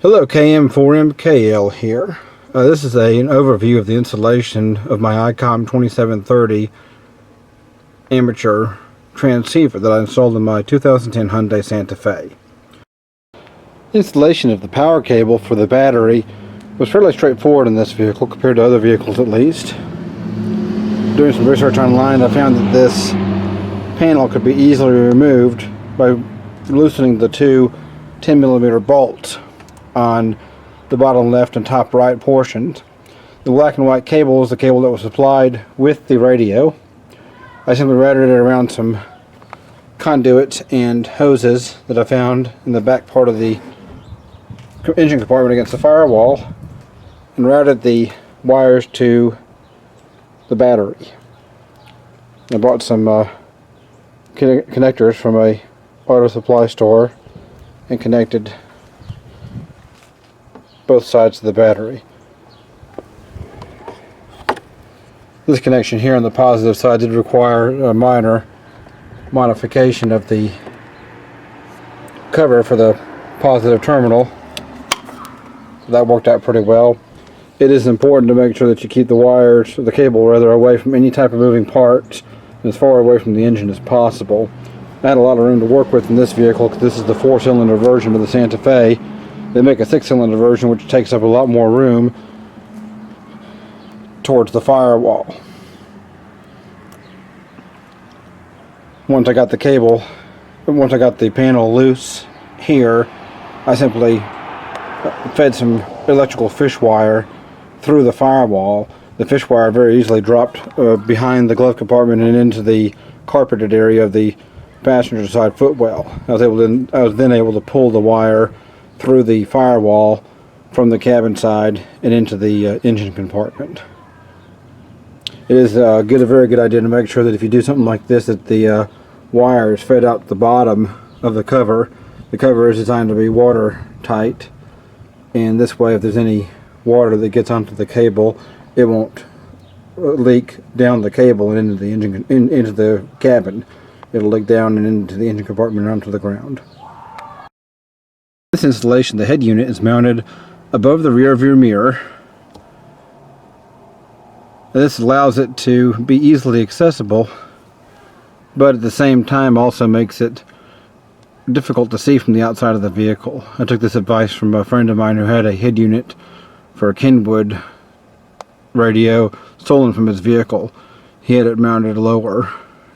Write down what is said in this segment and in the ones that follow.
Hello, KM4MKL here. This is an overview of the installation of my Icom 2730 amateur transceiver that I installed in my 2010 Hyundai Santa Fe. Installation of the power cable for the battery was fairly straightforward in this vehicle compared to other vehicles at least. Doing some research online, I found that this panel could be easily removed by loosening the two 10mm bolts on the bottom left and top right portions. The black and white cable is the cable that was supplied with the radio. I simply routed it around some conduits and hoses that I found in the back part of the engine compartment against the firewall, and routed the wires to the battery. I bought some connectors from a auto supply store and connected both sides of the battery. This connection here on the positive side did require a minor modification of the cover for the positive terminal. That worked out pretty well. It is important to make sure that you keep the wires, or the cable rather, away from any type of moving parts and as far away from the engine as possible. I had a lot of room to work with in this vehicle because this is the 4-cylinder version of the Santa Fe. They make a 6-cylinder version which takes up a lot more room towards the firewall. Once I got the panel loose here, I simply fed some electrical fish wire through the firewall. The fish wire very easily dropped behind the glove compartment and into the carpeted area of the passenger side footwell. I was then able to pull the wire through the firewall from the cabin side and into the engine compartment. It is a very good idea to make sure that if you do something like this, that the wire is fed out the bottom of the cover. The cover is designed to be watertight, and this way if there's any water that gets onto the cable, it won't leak down the cable and into the engine, into the cabin. It'll leak down and into the engine compartment and onto the ground. This installation, the head unit is mounted above the rear view mirror. This allows it to be easily accessible, but at the same time also makes it difficult to see from the outside of the vehicle. I took this advice from a friend of mine who had a head unit for a Kenwood radio stolen from his vehicle. He had it mounted lower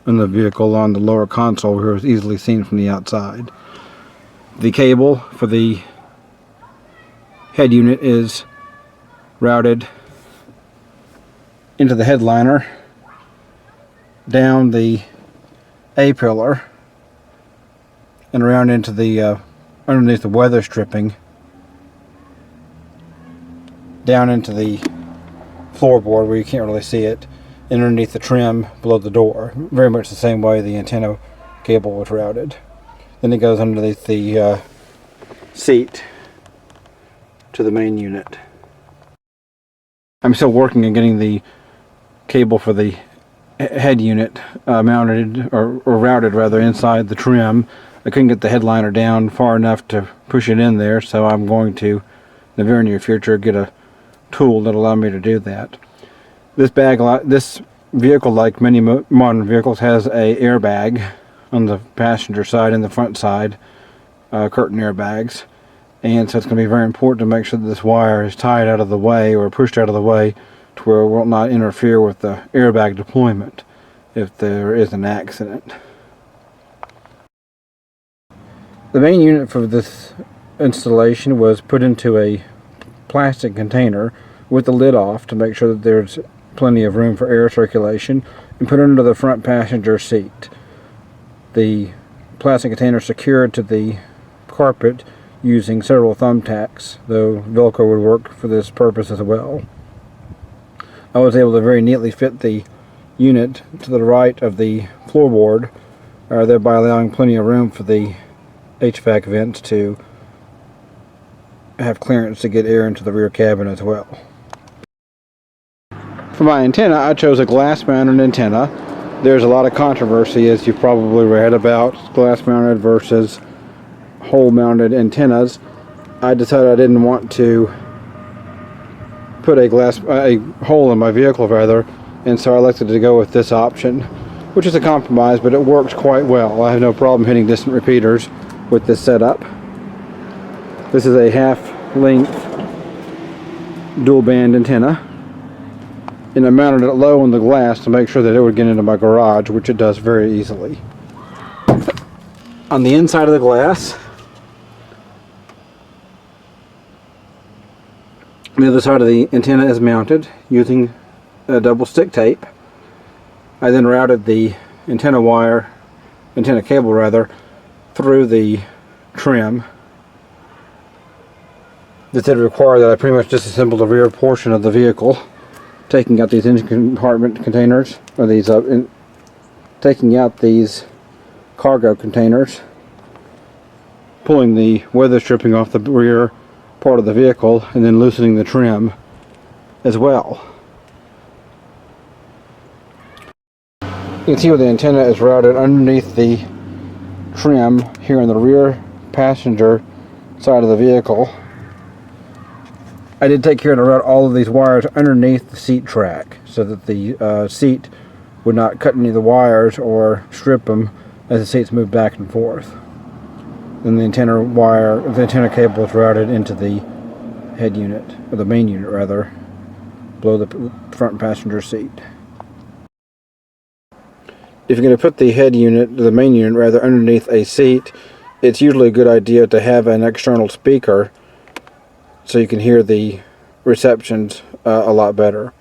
in the vehicle on the lower console where it was easily seen from the outside. The cable for the head unit is routed into the headliner, down the A-pillar, and around into the underneath the weather stripping, down into the floorboard where you can't really see it, and underneath the trim below the door. Very much the same way the antenna cable was routed. Then it goes underneath the seat to the main unit. I'm still working on getting the cable for the head unit mounted, or routed rather, inside the trim. I couldn't get the headliner down far enough to push it in there, so I'm going to, in the very near future, get a tool that'll allow me to do that. This vehicle, like many modern vehicles, has a airbag on the passenger side and the front side, curtain airbags, and so it's going to be very important to make sure that this wire is tied out of the way or pushed out of the way to where it will not interfere with the airbag deployment if there is an accident. The main unit for this installation was put into a plastic container with the lid off to make sure that there's plenty of room for air circulation, and put under the front passenger seat. The plastic container secured to the carpet using several thumbtacks, though Velcro would work for this purpose as well. I was able to very neatly fit the unit to the right of the floorboard, thereby allowing plenty of room for the HVAC vents to have clearance to get air into the rear cabin as well. For my antenna, I chose a glass-mounted antenna. There's a lot of controversy, as you've probably read, about glass-mounted versus hole-mounted antennas. I decided I didn't want to put a hole in my vehicle rather, and so I elected to go with this option, which is a compromise, but it works quite well. I have no problem hitting distant repeaters with this setup. This is a half-length dual-band antenna, and I mounted it low on the glass to make sure that it would get into my garage, which it does very easily. On the inside of the glass, the other side of the antenna is mounted using a double stick tape. I then routed the antenna cable rather, through the trim. This did require that I pretty much disassembled the rear portion of the vehicle, taking out these engine compartment containers, or these taking out these cargo containers, pulling the weather stripping off the rear part of the vehicle, and then loosening the trim as well. You can see where the antenna is routed underneath the trim here in the rear passenger side of the vehicle. I did take care to route all of these wires underneath the seat track so that the seat would not cut any of the wires or strip them as the seats move back and forth. Then the antenna cable is routed into the head unit, or the main unit rather, below the front passenger seat. If you're going to put the main unit rather, underneath a seat, it's usually a good idea to have an external speaker so you can hear the receptions a lot better.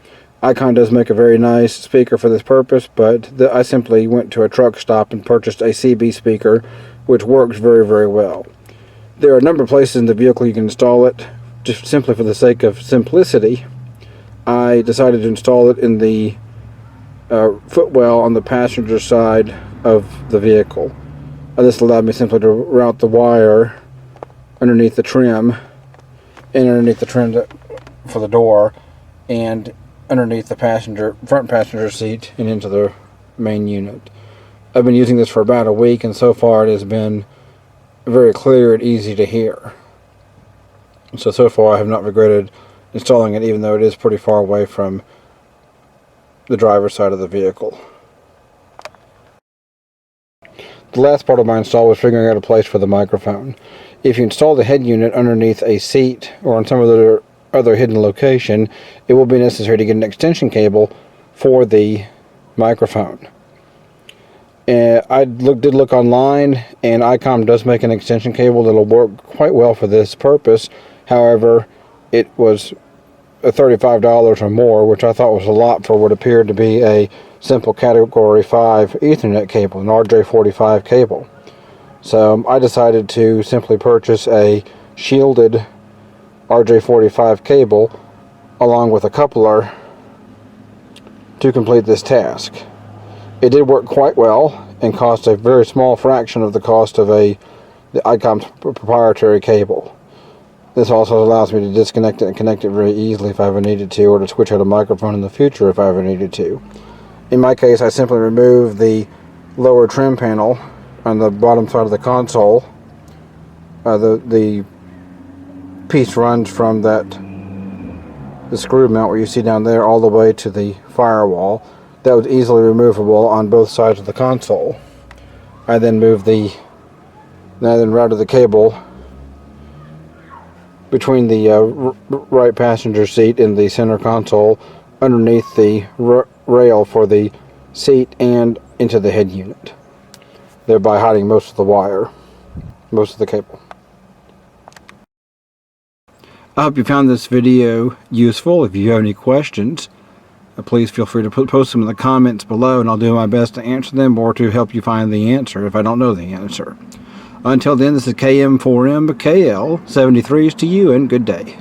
Icom does make a very nice speaker for this purpose, but I simply went to a truck stop and purchased a CB speaker, which works very, very well. There are a number of places in the vehicle you can install it. Just simply for the sake of simplicity, I decided to install it in the footwell on the passenger side of the vehicle. This allowed me simply to route the wire underneath the trim, and underneath the trim for the door, and underneath the front passenger seat, and into the main unit. I've been using this for about a week, and so far it has been very clear and easy to hear. So far I have not regretted installing it, even though it is pretty far away from the driver's side of the vehicle. The last part of my install was figuring out a place for the microphone. If you install the head unit underneath a seat or on some other hidden location, it will be necessary to get an extension cable for the microphone. I did look online, and Icom does make an extension cable that will work quite well for this purpose. However, it was $35 or more, which I thought was a lot for what appeared to be a simple Category 5 Ethernet cable, an RJ45 cable. So I decided to simply purchase a shielded RJ45 cable along with a coupler to complete this task. It did work quite well and cost a very small fraction of the cost of the Icom's proprietary cable. This also allows me to disconnect it and connect it very easily if I ever needed to, or to switch out a microphone in the future if I ever needed to. In my case, I simply removed the lower trim panel on the bottom side of the console. The piece runs from the screw mount where you see down there all the way to the firewall. That was easily removable on both sides of the console. I then routed the cable between the right passenger seat and the center console, underneath the rail for the seat, and into the head unit, thereby hiding most of the cable. I hope you found this video useful. If you have any questions, please feel free to post them in the comments below, and I'll do my best to answer them or to help you find the answer if I don't know the answer. Until then, this is KM4MKL73s to you, and good day.